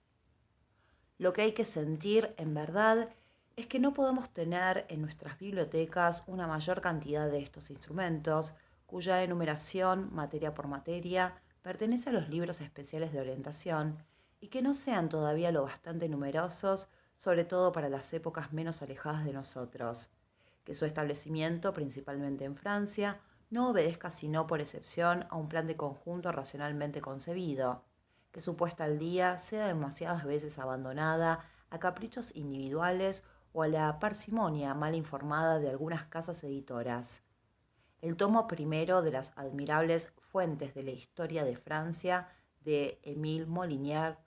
Lo que hay que sentir, en verdad, es que no podemos tener en nuestras bibliotecas una mayor cantidad de estos instrumentos, cuya enumeración, materia por materia, pertenece a los libros especiales de orientación, y que no sean todavía lo bastante numerosos, sobre todo para las épocas menos alejadas de nosotros, que su establecimiento, principalmente en Francia, no obedezca sino por excepción a un plan de conjunto racionalmente concebido, que su puesta al día sea demasiadas veces abandonada a caprichos individuales o a la parsimonia mal informada de algunas casas editoras. El tomo primero de las admirables Fuentes de la Historia de Francia de Émile Molinier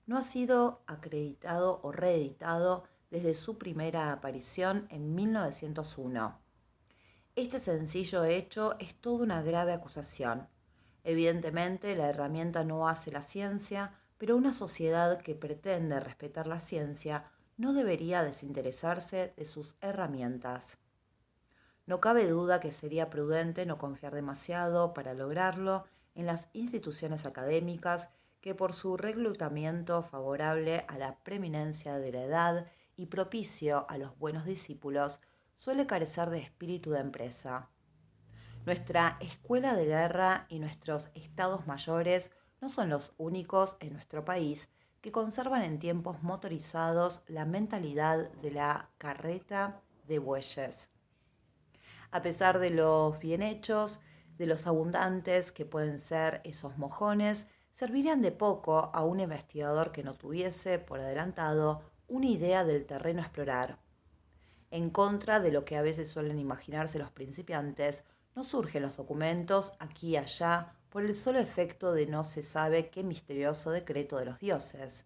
no ha sido acreditado o reeditado desde su primera aparición en 1901. Este sencillo hecho es toda una grave acusación. Evidentemente, la herramienta no hace la ciencia, pero una sociedad que pretende respetar la ciencia no debería desinteresarse de sus herramientas. No cabe duda que sería prudente no confiar demasiado para lograrlo en las instituciones académicas que por su reclutamiento favorable a la preeminencia de la edad y propicio a los buenos discípulos suele carecer de espíritu de empresa. Nuestra escuela de guerra y nuestros estados mayores no son los únicos en nuestro país que conservan en tiempos motorizados la mentalidad de la carreta de bueyes. A pesar de los bien hechos, de los abundantes que pueden ser esos mojones, servirían de poco a un investigador que no tuviese, por adelantado, una idea del terreno a explorar. En contra de lo que a veces suelen imaginarse los principiantes, no surgen los documentos aquí y allá por el solo efecto de no se sabe qué misterioso decreto de los dioses.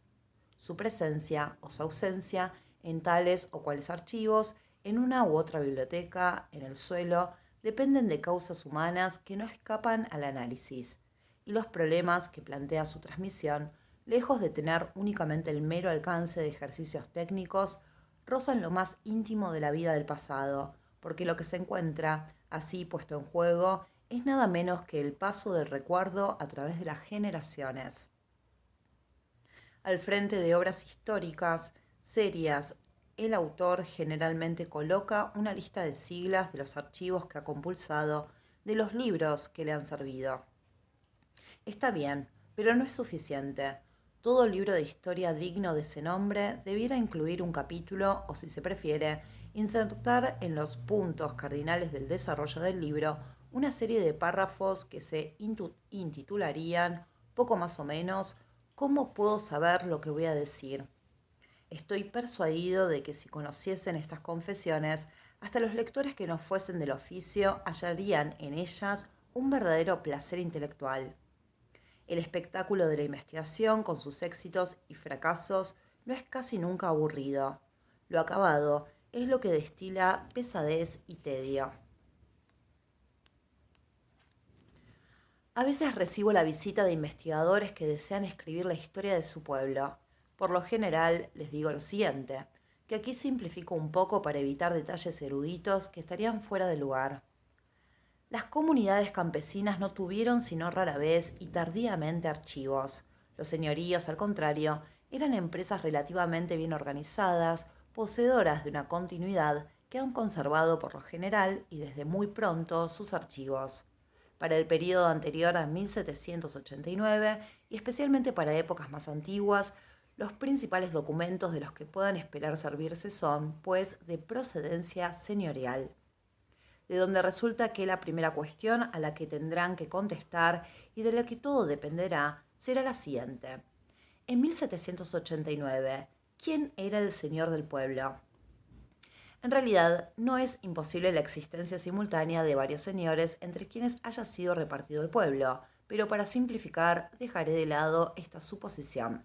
Su presencia o su ausencia en tales o cuales archivos, en una u otra biblioteca, en el suelo, dependen de causas humanas que no escapan al análisis, y los problemas que plantea su transmisión, lejos de tener únicamente el mero alcance de ejercicios técnicos, rozan lo más íntimo de la vida del pasado, porque lo que se encuentra, así puesto en juego, es nada menos que el paso del recuerdo a través de las generaciones. Al frente de obras históricas, serias, el autor generalmente coloca una lista de siglas de los archivos que ha compulsado, de los libros que le han servido. Está bien, pero no es suficiente. Todo libro de historia digno de ese nombre debiera incluir un capítulo o, si se prefiere, insertar en los puntos cardinales del desarrollo del libro una serie de párrafos que se intitularían, poco más o menos, ¿cómo puedo saber lo que voy a decir? Estoy persuadido de que si conociesen estas confesiones, hasta los lectores que no fuesen del oficio hallarían en ellas un verdadero placer intelectual. El espectáculo de la investigación, con sus éxitos y fracasos, no es casi nunca aburrido. Lo acabado es lo que destila pesadez y tedio. A veces recibo la visita de investigadores que desean escribir la historia de su pueblo. Por lo general, les digo lo siguiente, que aquí simplifico un poco para evitar detalles eruditos que estarían fuera de lugar. Las comunidades campesinas no tuvieron sino rara vez y tardíamente archivos. Los señoríos, al contrario, eran empresas relativamente bien organizadas, poseedoras de una continuidad que han conservado por lo general y desde muy pronto sus archivos. Para el período anterior a 1789 y especialmente para épocas más antiguas, los principales documentos de los que puedan esperar servirse son, pues, de procedencia señorial, de donde resulta que la primera cuestión a la que tendrán que contestar y de la que todo dependerá será la siguiente. En 1789, ¿quién era el señor del pueblo? En realidad, no es imposible la existencia simultánea de varios señores entre quienes haya sido repartido el pueblo, pero para simplificar dejaré de lado esta suposición.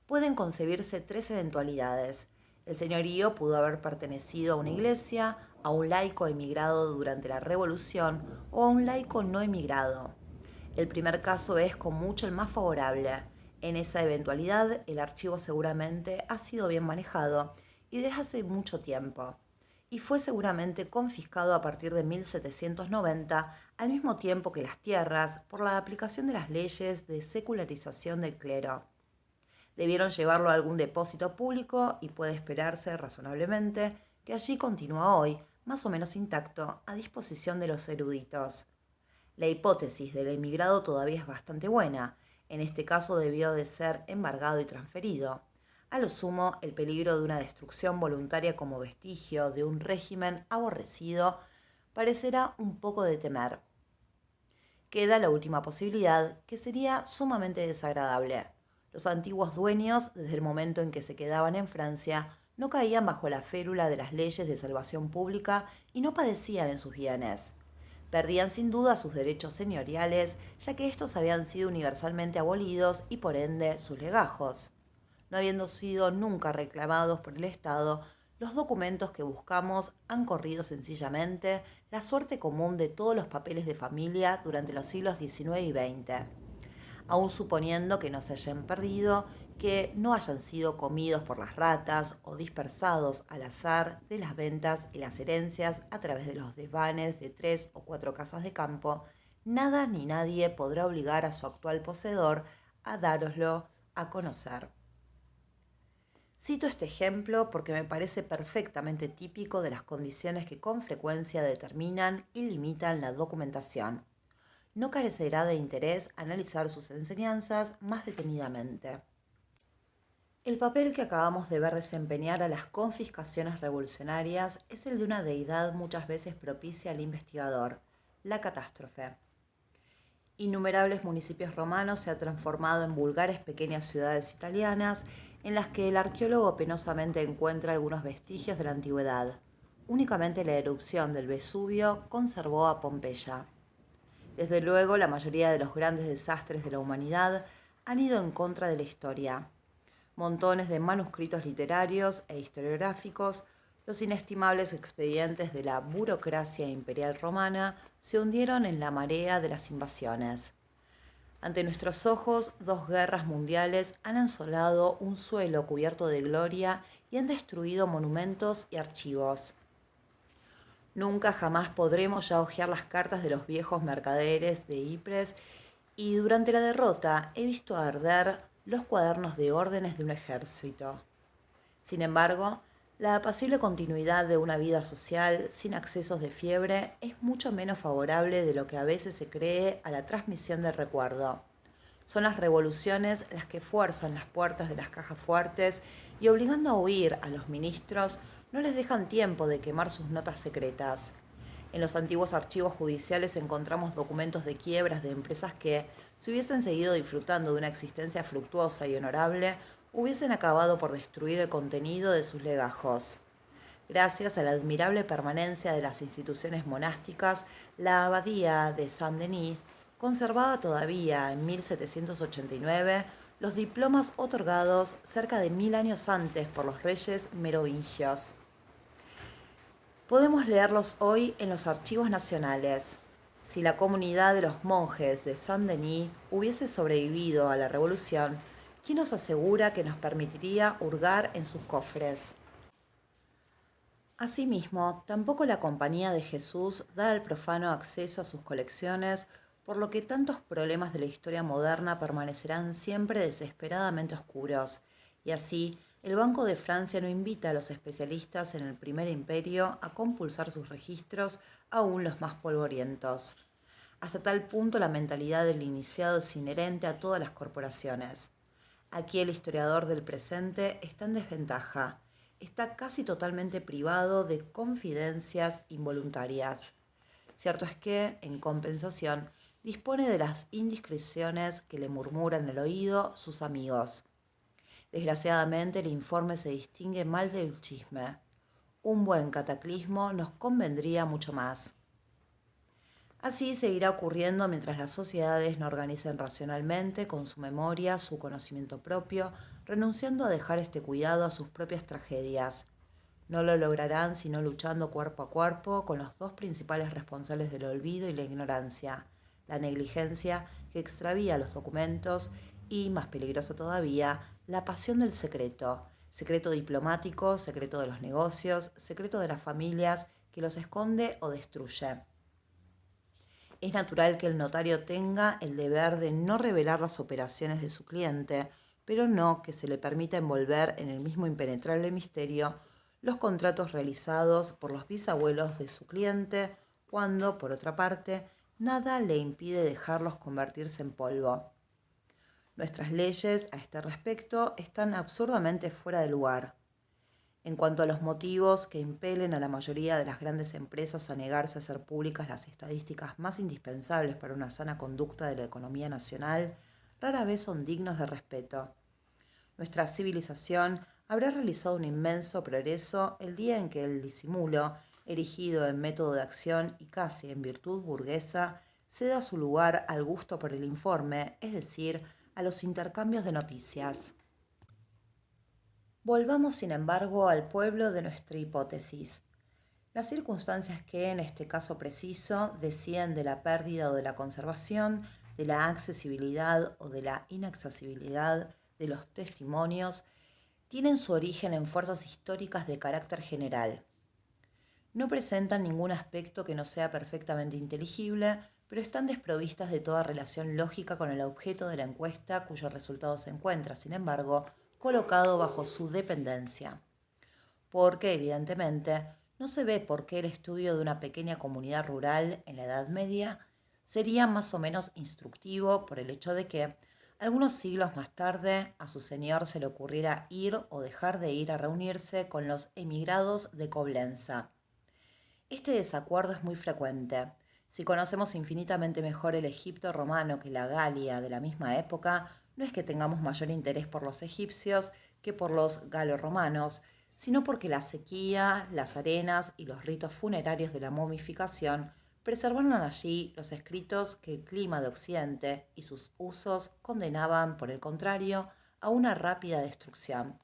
Pueden concebirse tres eventualidades. El señorío pudo haber pertenecido a una iglesia, a un laico emigrado durante la Revolución o a un laico no emigrado. El primer caso es con mucho el más favorable. En esa eventualidad, el archivo seguramente ha sido bien manejado y desde hace mucho tiempo, y fue seguramente confiscado a partir de 1790, al mismo tiempo que las tierras, por la aplicación de las leyes de secularización del clero. Debieron llevarlo a algún depósito público y puede esperarse razonablemente que allí continúa hoy, más o menos intacto, a disposición de los eruditos. La hipótesis del emigrado todavía es bastante buena. En este caso debió de ser embargado y transferido. A lo sumo, el peligro de una destrucción voluntaria como vestigio de un régimen aborrecido parecerá un poco de temer. Queda la última posibilidad, que sería sumamente desagradable. Los antiguos dueños, desde el momento en que se quedaban en Francia, no caían bajo la férula de las leyes de salvación pública y no padecían en sus bienes. Perdían sin duda sus derechos señoriales, ya que estos habían sido universalmente abolidos y por ende sus legajos. No habiendo sido nunca reclamados por el Estado, los documentos que buscamos han corrido sencillamente la suerte común de todos los papeles de familia durante los siglos XIX y XX, aun suponiendo que no se hayan perdido, que no hayan sido comidos por las ratas o dispersados al azar de las ventas y las herencias a través de los desvanes de 3 o 4 casas de campo. Nada ni nadie podrá obligar a su actual poseedor a dároslo a conocer. Cito este ejemplo porque me parece perfectamente típico de las condiciones que con frecuencia determinan y limitan la documentación. No carecerá de interés analizar sus enseñanzas más detenidamente. El papel que acabamos de ver desempeñar a las confiscaciones revolucionarias es el de una deidad muchas veces propicia al investigador, la catástrofe. Innumerables municipios romanos se han transformado en vulgares pequeñas ciudades italianas en las que el arqueólogo penosamente encuentra algunos vestigios de la antigüedad. Únicamente la erupción del Vesubio conservó a Pompeya. Desde luego, la mayoría de los grandes desastres de la humanidad han ido en contra de la historia. Montones de manuscritos literarios e historiográficos, los inestimables expedientes de la burocracia imperial romana se hundieron en la marea de las invasiones. Ante nuestros ojos, 2 guerras mundiales han asolado un suelo cubierto de gloria y han destruido monumentos y archivos. Nunca jamás podremos ya hojear las cartas de los viejos mercaderes de Ypres y durante la derrota he visto arder los cuadernos de órdenes de un ejército. Sin embargo, la apacible continuidad de una vida social sin accesos de fiebre es mucho menos favorable de lo que a veces se cree a la transmisión del recuerdo. Son las revoluciones las que fuerzan las puertas de las cajas fuertes y obligando a huir a los ministros no les dejan tiempo de quemar sus notas secretas. En los antiguos archivos judiciales encontramos documentos de quiebras de empresas que, si hubiesen seguido disfrutando de una existencia fructuosa y honorable, hubiesen acabado por destruir el contenido de sus legajos. Gracias a la admirable permanencia de las instituciones monásticas, la abadía de Saint-Denis conservaba todavía en 1789 los diplomas otorgados cerca de 1000 años antes por los reyes merovingios. Podemos leerlos hoy en los archivos nacionales. Si la comunidad de los monjes de Saint-Denis hubiese sobrevivido a la revolución, ¿quién nos asegura que nos permitiría hurgar en sus cofres? Asimismo, tampoco la Compañía de Jesús da al profano acceso a sus colecciones, por lo que tantos problemas de la historia moderna permanecerán siempre desesperadamente oscuros, y así el Banco de Francia no invita a los especialistas en el Primer Imperio a compulsar sus registros, aún los más polvorientos. Hasta tal punto la mentalidad del iniciado es inherente a todas las corporaciones. Aquí el historiador del presente está en desventaja. Está casi totalmente privado de confidencias involuntarias. Cierto es que, en compensación, dispone de las indiscreciones que le murmuran al oído sus amigos. Desgraciadamente, el informe se distingue mal del chisme. Un buen cataclismo nos convendría mucho más. Así seguirá ocurriendo mientras las sociedades no organicen racionalmente con su memoria, su conocimiento propio, renunciando a dejar este cuidado a sus propias tragedias. No lo lograrán sino luchando cuerpo a cuerpo con los 2 principales responsables del olvido y la ignorancia, la negligencia que extravía los documentos y, más peligrosa todavía, la pasión del secreto, secreto diplomático, secreto de los negocios, secreto de las familias que los esconde o destruye. Es natural que el notario tenga el deber de no revelar las operaciones de su cliente, pero no que se le permita envolver en el mismo impenetrable misterio los contratos realizados por los bisabuelos de su cliente, cuando, por otra parte, nada le impide dejarlos convertirse en polvo. Nuestras leyes a este respecto están absurdamente fuera de lugar. En cuanto a los motivos que impelen a la mayoría de las grandes empresas a negarse a hacer públicas las estadísticas más indispensables para una sana conducta de la economía nacional, rara vez son dignos de respeto. Nuestra civilización habrá realizado un inmenso progreso el día en que el disimulo, erigido en método de acción y casi en virtud burguesa, ceda su lugar al gusto por el informe, es decir, a los intercambios de noticias. Volvamos, sin embargo, al pueblo de nuestra hipótesis. Las circunstancias que, en este caso preciso, deciden de la pérdida o de la conservación, de la accesibilidad o de la inaccesibilidad de los testimonios, tienen su origen en fuerzas históricas de carácter general. No presentan ningún aspecto que no sea perfectamente inteligible, pero están desprovistas de toda relación lógica con el objeto de la encuesta, cuyo resultado se encuentra, sin embargo, colocado bajo su dependencia. Porque, evidentemente, no se ve por qué el estudio de una pequeña comunidad rural en la Edad Media sería más o menos instructivo por el hecho de que, algunos siglos más tarde, a su señor se le ocurriera ir o dejar de ir a reunirse con los emigrados de Coblenza. Este desacuerdo es muy frecuente. Si conocemos infinitamente mejor el Egipto romano que la Galia de la misma época, no es que tengamos mayor interés por los egipcios que por los galo-romanos, sino porque la sequía, las arenas y los ritos funerarios de la momificación preservaron allí los escritos que el clima de Occidente y sus usos condenaban, por el contrario, a una rápida destrucción.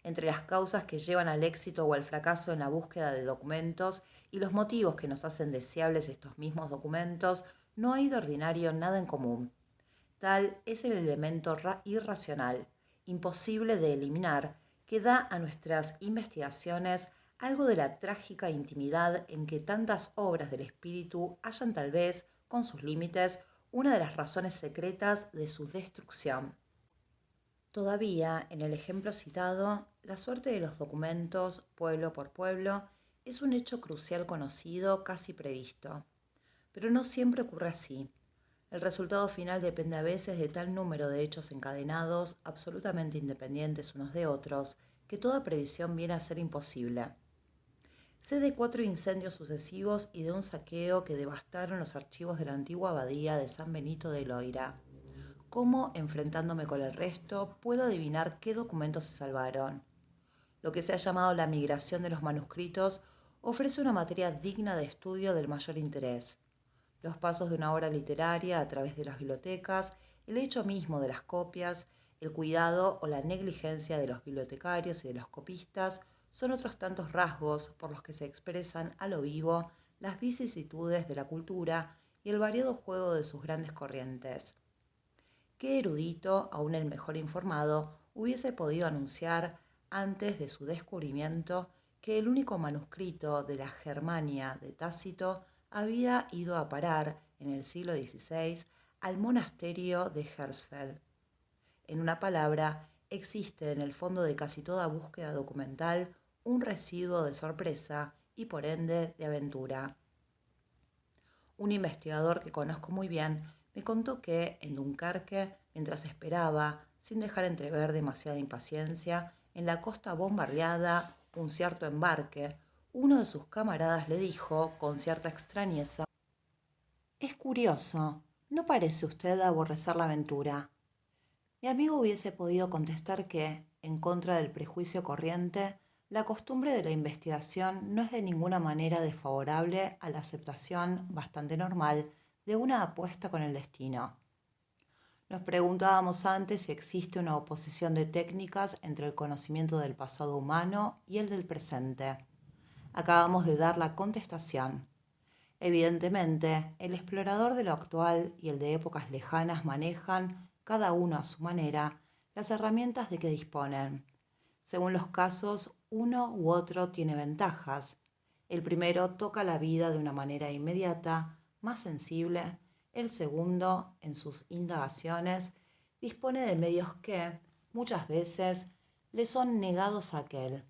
Entre las causas que llevan al éxito o al fracaso en la búsqueda de documentos y los motivos que nos hacen deseables estos mismos documentos, no hay de ordinario nada en común. Tal es el elemento irracional, imposible de eliminar, que da a nuestras investigaciones algo de la trágica intimidad en que tantas obras del espíritu hallan tal vez, con sus límites, una de las razones secretas de su destrucción. Todavía, en el ejemplo citado, la suerte de los documentos, pueblo por pueblo, es un hecho crucial conocido, casi previsto. Pero no siempre ocurre así. El resultado final depende a veces de tal número de hechos encadenados, absolutamente independientes unos de otros, que toda previsión viene a ser imposible. Sé de 4 incendios sucesivos y de un saqueo que devastaron los archivos de la antigua abadía de San Benito de Loira. ¿Cómo, enfrentándome con el resto, puedo adivinar qué documentos se salvaron? Lo que se ha llamado la migración de los manuscritos ofrece una materia digna de estudio del mayor interés. Los pasos de una obra literaria a través de las bibliotecas, el hecho mismo de las copias, el cuidado o la negligencia de los bibliotecarios y de los copistas son otros tantos rasgos por los que se expresan a lo vivo las vicisitudes de la cultura y el variado juego de sus grandes corrientes. ¿Qué erudito, aun el mejor informado, hubiese podido anunciar, antes de su descubrimiento, que el único manuscrito de la Germania de Tácito había ido a parar, en el siglo XVI, al monasterio de Hersfeld? En una palabra, existe en el fondo de casi toda búsqueda documental un residuo de sorpresa y por ende de aventura. Un investigador que conozco muy bien me contó que, en Dunkerque, mientras esperaba, sin dejar entrever demasiada impaciencia, en la costa bombardeada, un cierto embarque, uno de sus camaradas le dijo, con cierta extrañeza: «Es curioso, ¿no parece usted aborrecer la aventura?». Mi amigo hubiese podido contestar que, en contra del prejuicio corriente, la costumbre de la investigación no es de ninguna manera desfavorable a la aceptación, bastante normal, de una apuesta con el destino. Nos preguntábamos antes si existe una oposición de técnicas entre el conocimiento del pasado humano y el del presente. Acabamos de dar la contestación. Evidentemente, el explorador de lo actual y el de épocas lejanas manejan, cada uno a su manera, las herramientas de que disponen. Según los casos, uno u otro tiene ventajas. El primero toca la vida de una manera inmediata, más sensible. El segundo, en sus indagaciones, dispone de medios que, muchas veces, le son negados a aquel.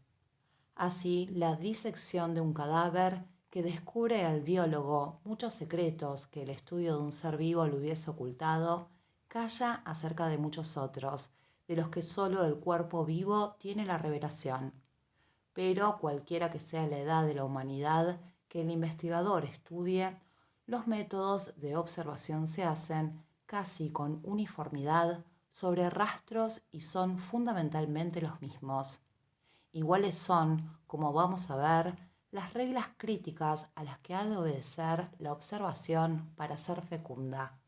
Así, la disección de un cadáver, que descubre al biólogo muchos secretos que el estudio de un ser vivo le hubiese ocultado, calla acerca de muchos otros, de los que solo el cuerpo vivo tiene la revelación. Pero, cualquiera que sea la edad de la humanidad que el investigador estudie, los métodos de observación se hacen, casi con uniformidad, sobre rastros y son fundamentalmente los mismos. Iguales son, como vamos a ver, las reglas críticas a las que ha de obedecer la observación para ser fecunda.